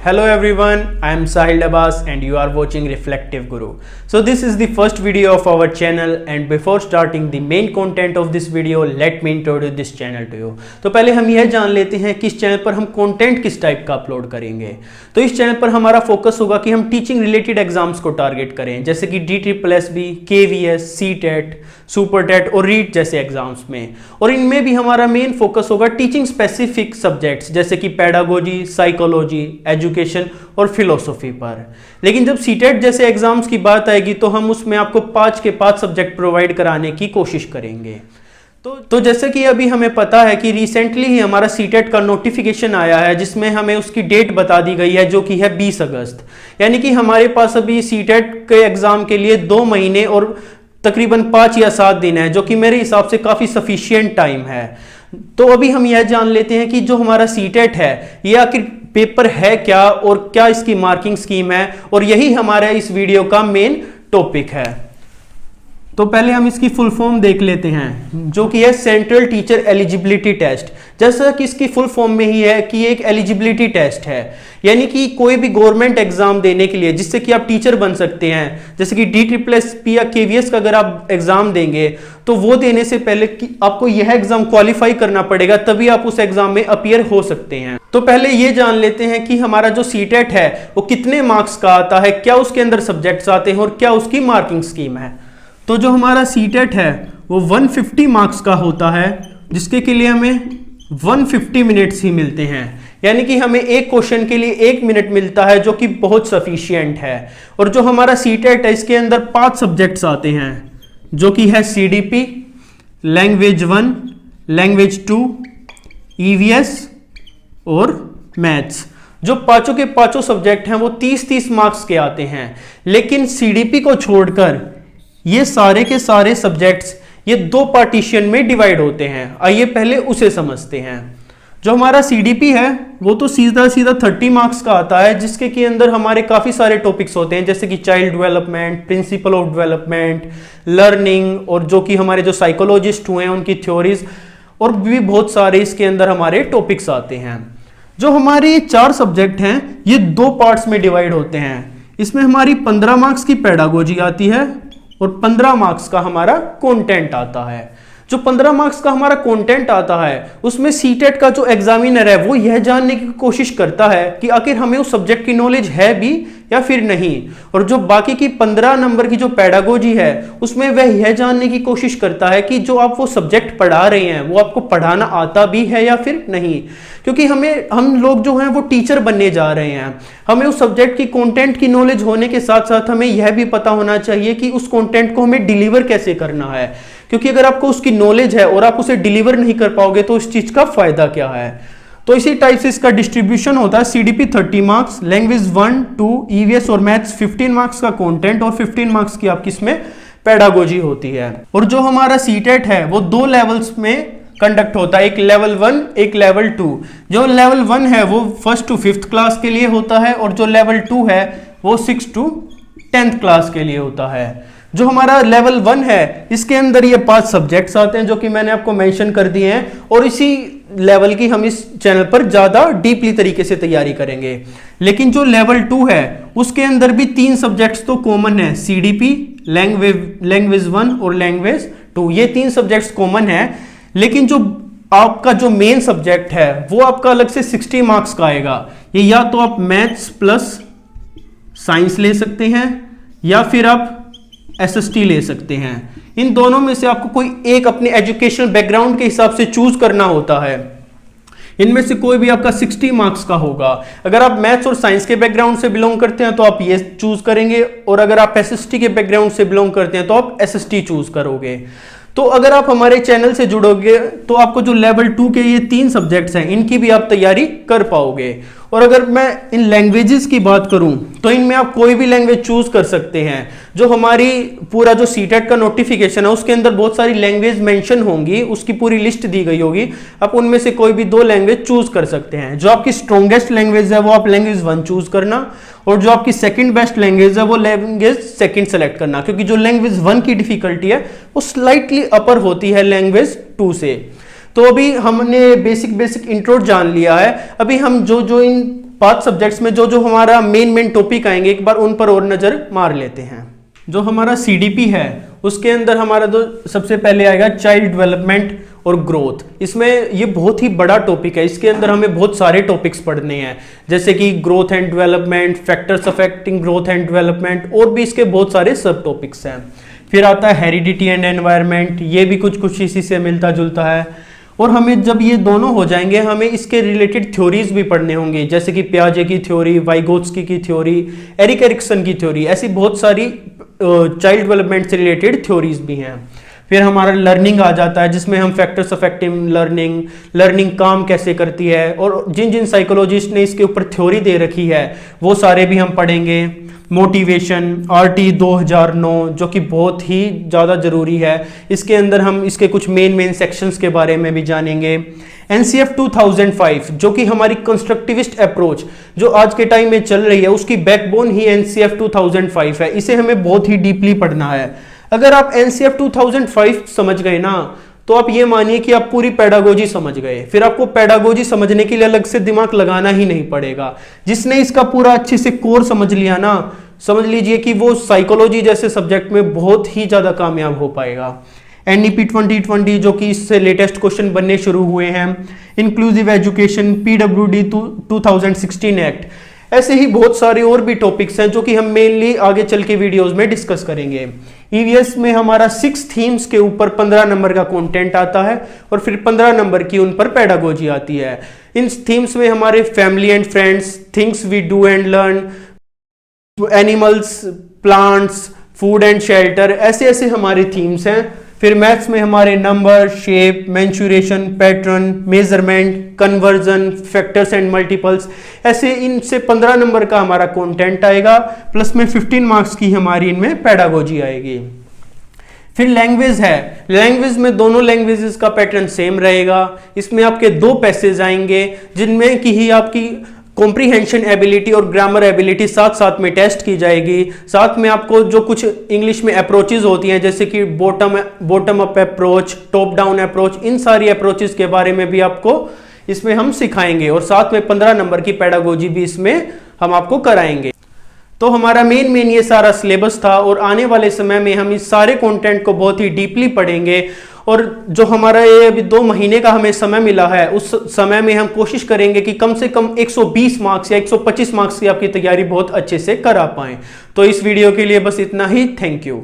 Hello everyone, I am Sahil Abbas and you are watching Reflective Guru. So this is the first video of our channel and before starting the main content of this video, let me introduce this channel to you. तो पहले हम यह जान लेते हैं कि इस channel पर हम कंटेंट किस टाइप का अपलोड करेंगे। तो इस चैनल पर हमारा फोकस होगा कि हम टीचिंग रिलेटेड एग्जाम्स को टारगेट करें, जैसे कि DSSB, KVS, CTET, सुपरटेट और रीट जैसे एग्जाम्स में। और इनमें भी हमारा मेन फोकस होगा टीचिंग स्पेसिफिक सब्जेक्ट्स जैसे कि पेडागोजी, साइकोलॉजी, एजुकेशन और फिलोसफी पर। लेकिन जब सीटेट जैसे एग्जाम्स की बात आएगी तो हम उसमें आपको 5 के 5 सब्जेक्ट प्रोवाइड कराने की कोशिश करेंगे। तो जैसे कि अभी हमें पता है कि रिसेंटली ही हमारा सीटेट का नोटिफिकेशन आया है जिसमें हमें उसकी डेट बता दी गई है जो कि है 20 अगस्त। यानी कि हमारे पास अभी सीटेट के एग्जाम के लिए 2 महीने और तकरीबन 5 या 7 दिन है, जो कि मेरे हिसाब से काफ़ी सफिशिएंट टाइम है। तो अभी हम यह जान लेते हैं कि जो हमारा सीटेट है ये आखिर पेपर है क्या और क्या इसकी मार्किंग स्कीम है, और यही हमारा इस वीडियो का मेन टॉपिक है। तो पहले हम इसकी फुल फॉर्म देख लेते हैं जो कि है सेंट्रल टीचर एलिजिबिलिटी टेस्ट। जैसा कि इसकी फुल फॉर्म में ही है कि एक एलिजिबिलिटी टेस्ट है, यानी कि कोई भी गवर्नमेंट एग्जाम देने के लिए जिससे कि आप टीचर बन सकते हैं, जैसे कि DSSB या KVS का अगर आप एग्जाम देंगे तो वो देने से पहले कि आपको यह एग्जाम क्वालिफाई करना पड़ेगा, तभी आप उस एग्जाम में अपीयर हो सकते हैं। तो पहले ये जान लेते हैं कि हमारा जो सीटेट है वो कितने मार्क्स का आता है, क्या उसके अंदर सब्जेक्ट्स आते हैं और क्या उसकी मार्किंग स्कीम है। तो जो हमारा सीटेट है वो 150 मार्क्स का होता है, जिसके के लिए हमें 150 मिनट्स ही मिलते हैं। यानी कि हमें एक क्वेश्चन के लिए 1 मिनट मिलता है, जो कि बहुत सफिशिएंट है। और जो हमारा सीटेट है इसके अंदर 5 सब्जेक्ट्स आते हैं, जो कि है CDP, लैंग्वेज 1, लैंग्वेज 2, EVS और मैथ्स। जो पांचों के पांचों सब्जेक्ट हैं वो 30-30 मार्क्स के आते हैं। लेकिन CDP को छोड़कर ये सारे के सारे सब्जेक्ट्स ये 2 पार्टीशन में डिवाइड होते हैं। आइए पहले उसे समझते हैं। जो हमारा CDP है वो तो सीधा 30 मार्क्स का आता है, जिसके के अंदर हमारे काफ़ी सारे टॉपिक्स होते हैं, जैसे कि child development, principle of development, learning, और जो कि हमारे जो साइकोलॉजिस्ट हुए हैं उनकी थ्योरीज, और भी बहुत सारे इसके अंदर हमारे टॉपिक्स आते हैं। जो हमारे 4 सब्जेक्ट हैं ये 2 पार्ट्स में डिवाइड होते हैं। इसमें हमारी 15 मार्क्स की पेडागोजी आती है और 15 मार्क्स का हमारा कंटेंट आता है। जो 15 मार्क्स का हमारा कंटेंट आता है उसमें सीटेट का जो एग्जामिनर है वो यह जानने की कोशिश करता है कि आखिर हमें उस सब्जेक्ट की नॉलेज है भी या फिर नहीं। और जो बाकी की 15 नंबर की जो पेडागोजी है उसमें वह यह जानने की कोशिश करता है कि जो आप वो सब्जेक्ट पढ़ा रहे हैं वो आपको पढ़ाना आता भी है या फिर नहीं। क्योंकि हम लोग जो हैं वो टीचर बनने जा रहे हैं, हमें उस सब्जेक्ट की कंटेंट की नॉलेज होने के साथ साथ हमें यह भी पता होना चाहिए कि उस कंटेंट को हमें डिलीवर कैसे करना है। क्योंकि अगर आपको उसकी नॉलेज है और आप उसे डिलीवर नहीं कर पाओगे तो इस चीज का फायदा क्या है। तो इसी टाइप से इसका डिस्ट्रीब्यूशन होता है। CDP 30 मार्क्स, लैंग्वेज 1, 2, EVS और मैथ्स 15 मार्क्स का कंटेंट और 15 मार्क्स की आपकी इसमें पेडागोजी होती है। और जो हमारा सीटेट है वो 2 लेवल्स में कंडक्ट होता है, एक लेवल 1 एक लेवल 2। जो लेवल 1 है वो 1st to 5th क्लास के लिए होता है और जो लेवल 2 है वो 6th to 10th क्लास के लिए होता है। जो हमारा लेवल 1 है इसके अंदर ये 5 सब्जेक्ट्स आते हैं जो कि मैंने आपको मेंशन कर दिए हैं, और इसी लेवल की हम इस चैनल पर ज्यादा डीपली तरीके से तैयारी करेंगे। लेकिन जो लेवल 2 है उसके अंदर भी 3 सब्जेक्ट्स तो कॉमन है, CDP, लैंग्वेज 1 और लैंग्वेज 2, ये 3 सब्जेक्ट्स कॉमन है। लेकिन जो आपका जो मेन सब्जेक्ट है वो आपका अलग से 60 मार्क्स का आएगा। ये या तो आप मैथ्स प्लस साइंस ले सकते हैं या फिर आप SST ले सकते हैं। इन दोनों में से आपको कोई एक अपने एजुकेशनल बैकग्राउंड के हिसाब से चूज करना होता है। इनमें से कोई भी आपका 60 मार्क्स का होगा। अगर आप मैथ्स और साइंस के बैकग्राउंड से बिलोंग करते हैं तो आप ये चूज करेंगे, और अगर आप SST के बैकग्राउंड से बिलोंग करते हैं तो आप SST चूज करोगे। तो अगर आप हमारे चैनल से जुड़ोगे तो आपको जो लेवल 2 के ये 3 सब्जेक्ट्स हैं इनकी भी आप तैयारी कर पाओगे। और अगर मैं इन लैंग्वेजेस की बात करूं तो इनमें आप कोई भी लैंग्वेज चूज कर सकते हैं। जो हमारी पूरा जो सीटेट का नोटिफिकेशन है उसके अंदर बहुत सारी लैंग्वेज मेंशन होंगी, उसकी पूरी लिस्ट दी गई होगी। आप उनमें से कोई भी 2 लैंग्वेज चूज कर सकते हैं। जो आपकी स्ट्रॉन्गेस्ट लैंग्वेज है वो आप लैंग्वेज 1 चूज करना, और जो आपकी सेकंड बेस्ट लैंग्वेज है वो लैंग्वेज 2 सेलेक्ट करना, क्योंकि जो लैंग्वेज 1 की डिफिकल्टी है वो स्लाइटली अपर होती है लैंग्वेज 2 से। तो अभी हमने बेसिक इंट्रो जान लिया है। अभी हम जो इन 5 सब्जेक्ट्स में जो जो हमारा मेन टॉपिक आएंगे एक बार उन पर और नजर मार लेते हैं। जो हमारा सीडीपी है उसके अंदर हमारा तो सबसे पहले आएगा चाइल्ड डेवलपमेंट और ग्रोथ। इसमें ये बहुत ही बड़ा टॉपिक है, इसके अंदर हमें बहुत सारे टॉपिक्स पढ़ने हैं, जैसे कि growth and development, factors affecting growth and development, और भी इसके बहुत सारे सब टॉपिक्स हैं। फिर आता है हेरिडिटी एंड एनवायरनमेंट, ये भी कुछ इसी से मिलता जुलता है। और हमें जब ये दोनों हो जाएंगे हमें इसके रिलेटेड थ्योरीज भी पढ़ने होंगे, जैसे कि पियाजे की थ्योरी, वाइगोत्स्की की थ्योरी, एरिक एरिक्सन की थ्योरी, ऐसी बहुत सारी चाइल्ड डेवलपमेंट से रिलेटेड थ्योरीज भी हैं। फिर हमारा लर्निंग आ जाता है, जिसमें हम फैक्टर्स अफेक्टिंग लर्निंग काम कैसे करती है, और जिन जिन साइकोलॉजिस्ट ने इसके ऊपर थ्योरी दे रखी है वो सारे भी हम पढ़ेंगे। मोटिवेशन, RT 2009 जो कि बहुत ही ज़्यादा ज़रूरी है, इसके अंदर हम इसके कुछ मेन सेक्शंस के बारे में भी जानेंगे। NCF 2005 जो कि हमारी कंस्ट्रक्टिविस्ट अप्रोच जो आज के टाइम में चल रही है उसकी बैकबोन ही NCF 2005 है, इसे हमें बहुत ही डीपली पढ़ना है। अगर आप NCF 2005 समझ गए ना तो आप ये मानिए कि आप पूरी पेडागोजी समझ गए, फिर आपको पेडागोजी समझने के लिए अलग से दिमाग लगाना ही नहीं पड़ेगा। जिसने इसका पूरा अच्छे से कोर समझ लिया ना, समझ लीजिए कि वो साइकोलॉजी जैसे सब्जेक्ट में बहुत ही ज़्यादा कामयाब हो पाएगा। NEP 2020 जो कि इससे लेटेस्ट क्वेश्चन बनने शुरू हुए हैं, इंक्लूसिव एजुकेशन, PWD 2016 एक्ट, ऐसे ही बहुत सारे और भी टॉपिक्स हैं जो कि हम मेनली आगे चल के वीडियोस में डिस्कस करेंगे। EVS में हमारा 6 थीम्स के ऊपर 15 नंबर का कंटेंट आता है और फिर 15 नंबर की उन पर पेडागोजी आती है। इन थीम्स में हमारे family and friends, things we do and learn, animals, plants, food and shelter, ऐसे ऐसे हमारे थीम्स हैं। फिर मैथ्स में हमारे number, shape, mensuration, pattern, measurement, conversion, factors and multiples, ऐसे इनसे 15 नंबर का हमारा कंटेंट आएगा, प्लस में 15 मार्क्स की हमारी इनमें पेडागोजी आएगी। फिर लैंग्वेज है, लैंग्वेज में दोनों लैंग्वेजेस का पैटर्न सेम रहेगा। इसमें आपके 2 पैसेज आएंगे जिनमें कि ही आपकी कॉम्प्रीहेंशन एबिलिटी और ग्रामर एबिलिटी साथ साथ में टेस्ट की जाएगी। साथ में आपको जो कुछ इंग्लिश में अप्रोचेज होती हैं, जैसे कि bottom up approach, top down approach, इन सारी अप्रोचेज के बारे में भी आपको इसमें हम सिखाएंगे, और साथ में 15 नंबर की पेडागोजी भी इसमें हम आपको कराएंगे। तो हमारा मेन ये सारा सिलेबस था, और आने वाले समय में हम इस सारे कंटेंट को बहुत ही डीपली पढ़ेंगे। और जो हमारा ये अभी 2 महीने का हमें समय मिला है, उस समय में हम कोशिश करेंगे कि कम से कम 120 मार्क्स या 125 मार्क्स की आपकी तैयारी बहुत अच्छे से करा पाएं। तो इस वीडियो के लिए बस इतना ही। Thank you.